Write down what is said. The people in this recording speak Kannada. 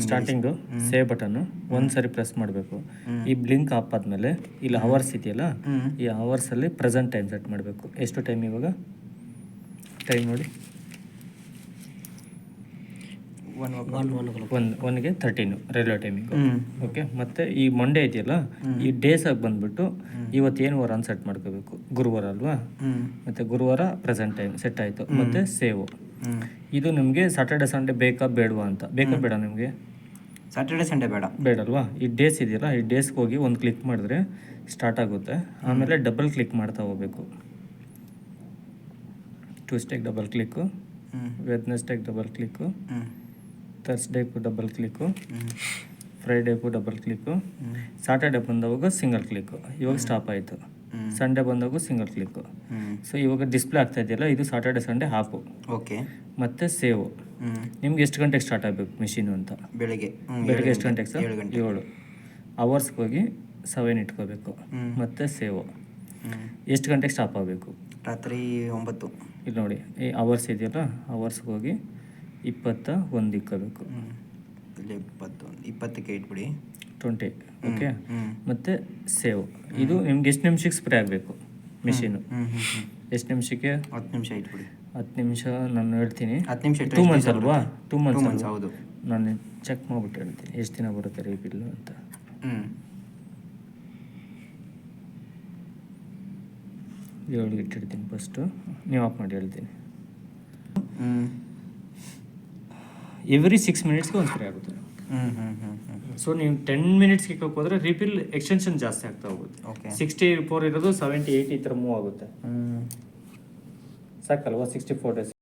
ಸ್ಟಾರ್ಟಿಂಗು ಸೇವ್ ಬಟನ್ನು ಒಂದು ಸರಿ ಪ್ರೆಸ್ ಮಾಡಬೇಕು. ಈ ಬ್ಲಿಂಕ್ ಆಫ್ ಆದಮೇಲೆ ಇಲ್ಲಿ ಅವರ್ಸ್ ಇದೆಯಲ್ಲ, ಈ ಅವರ್ಸಲ್ಲಿ ಪ್ರೆಸೆಂಟ್ ಟೈಮ್ ಸೆಟ್ ಮಾಡಬೇಕು. ಎಷ್ಟು ಟೈಮ್ ಇವಾಗ? ಟೈಮ್ ನೋಡಿ, 1ಗೆ 13 ರೈಲ್ವೆ ಟೈಮಿಂಗು. ಓಕೆ, ಮತ್ತು ಈ ಮಂಡೇ ಇದೆಯಲ್ಲ, ಈ ಡೇಸಾಗಿ ಬಂದುಬಿಟ್ಟು ಇವತ್ತೇನು ವಾರ ಅಂತ ಸೆಟ್ ಮಾಡ್ಕೋಬೇಕು. ಗುರುವಾರ ಅಲ್ವಾ, ಮತ್ತು ಗುರುವಾರ ಪ್ರೆಸೆಂಟ್ ಟೈಮ್ ಸೆಟ್ ಆಯಿತು. ಮತ್ತು ಸೇವು. ಇದು ನಿಮಗೆ ಸಾಟರ್ಡೆ ಸಂಡೇ ಬೇಕಾ ಬೇಡವಾ ಅಂತ. ಬೇಕಾ ಬೇಡ ನಿಮಗೆ? ಸಾಟರ್ಡೆ ಸಂಡೇ ಬೇಡಲ್ವಾ? ಈ ಡೇಸ್ ಇದೆಯಲ್ಲ, ಈ ಡೇಸ್ಗೆ ಹೋಗಿ ಒಂದು ಕ್ಲಿಕ್ ಮಾಡಿದ್ರೆ ಸ್ಟಾರ್ಟ್ ಆಗುತ್ತೆ. ಆಮೇಲೆ ಡಬಲ್ ಕ್ಲಿಕ್ ಮಾಡ್ತಾ ಹೋಗಬೇಕು. ಟ್ಯೂಸ್ಡೇಗೆ ಡಬಲ್ ಕ್ಲಿಕ್ಕು, ವೆಡ್ನೆಸ್ಡೇಗೆ ಡಬಲ್ ಕ್ಲಿಕ್ಕು, ಥರ್ಸ್ಡೇಗೂ ಡಬಲ್ ಕ್ಲಿಕ್ಕು, ಫ್ರೈಡೇಗೂ ಡಬಲ್ ಕ್ಲಿಕ್ಕು, ಸಾಟರ್ಡೆ ಬಂದವಾಗ ಸಿಂಗಲ್ ಕ್ಲಿಕ್ಕು. ಇವಾಗ ಸ್ಟಾಪ್ ಆಯಿತು. ಸಂಡೇ ಬಂದಾಗೂ ಸಿಂಗಲ್ ಕ್ಲಿಕ್ಕು. ಸೊ ಇವಾಗ ಡಿಸ್ಪ್ಲೇ ಆಗ್ತಾ ಇದೆಯಲ್ಲ, ಇದು ಸಾಟರ್ಡೆ ಸಂಡೇ ಹಾಫು. ಓಕೆ. ಮತ್ತು ಸೇವು. ನಿಮ್ಗೆ ಎಷ್ಟು ಗಂಟೆಗೆ ಸ್ಟಾರ್ಟ್ ಆಗಬೇಕು ಮಿಷಿನು ಅಂತ? ಬೆಳಗ್ಗೆ ಎಷ್ಟು ಗಂಟೆಗೆ ಸರ್? 7 ಅವರ್ಸ್ಗೆ ಹೋಗಿ 7 ಇಟ್ಕೋಬೇಕು. ಮತ್ತು ಸೇವು. ಎಷ್ಟು ಗಂಟೆಗೆ ಸ್ಟಾಪ್ ಆಗಬೇಕು? ರಾತ್ರಿ 9. ಇಲ್ಲಿ ನೋಡಿ, ಈ ಅವರ್ಸ್ ಇದೆಯಲ್ಲ, ಅವರ್ಸ್ಗೆ ಹೋಗಿ 21 ಇಕ್ಕೋಬೇಕು. 20ಕ್ಕೆ ಇಟ್ಬಿಡಿ. 20. ಓಕೆ. ಮತ್ತು ಸೇವ್. ಇದು ನಿಮ್ಗೆ ಎಷ್ಟು ನಿಮಿಷಕ್ಕೆ ಸ್ಪ್ರೇ ಆಗಬೇಕು ಮಿಷಿನು? ಎಷ್ಟು ನಿಮಿಷಕ್ಕೆ? 10 ನಿಮಿಷ ಇಟ್ಬಿಡಿ. 10 ನಿಮಿಷ ನಾನು ಹೇಳ್ತೀನಿ. 10 ನಿಮಿಷ 2 ಮಂತ್ಸ್ ಅಲ್ವಾ? 2 ಮಂತ್ಸ್. ಹೌದು. ನಾನು ಚೆಕ್ ಮಾಡಿಬಿಟ್ಟು ಹೇಳ್ತೀನಿ ಎಷ್ಟು ದಿನ ಬರುತ್ತೆ ರೀ ಬಿಲ್ಲು ಅಂತ. ಏಳು ಇಟ್ಟಿರ್ತೀನಿ ಫಸ್ಟು. ನೀವು ಆಫ್ ಮಾಡಿ ಹೇಳ್ತೀನಿ. ಎವ್ರಿ 6 ಮಿನಿಟ್ಸ್ಗೆ ಒಂದು ಸ್ಪ್ರೇ ಆಗುತ್ತೆ. ಸೊ ನೀವು 10 ಮಿನಿಟ್ಸ್ಗೆ ಹೋದರೆ ರಿಫಿಲ್ ಎಕ್ಸ್ಟೆನ್ಷನ್ ಜಾಸ್ತಿ ಆಗ್ತಾ ಹೋಗುತ್ತೆ. 64 ಇರೋದು 70, 80 ಈ ಥರ ಮೂವ್ ಆಗುತ್ತೆ. ಸಾಕಲ್ವಾ? 64 ಡೇಸ್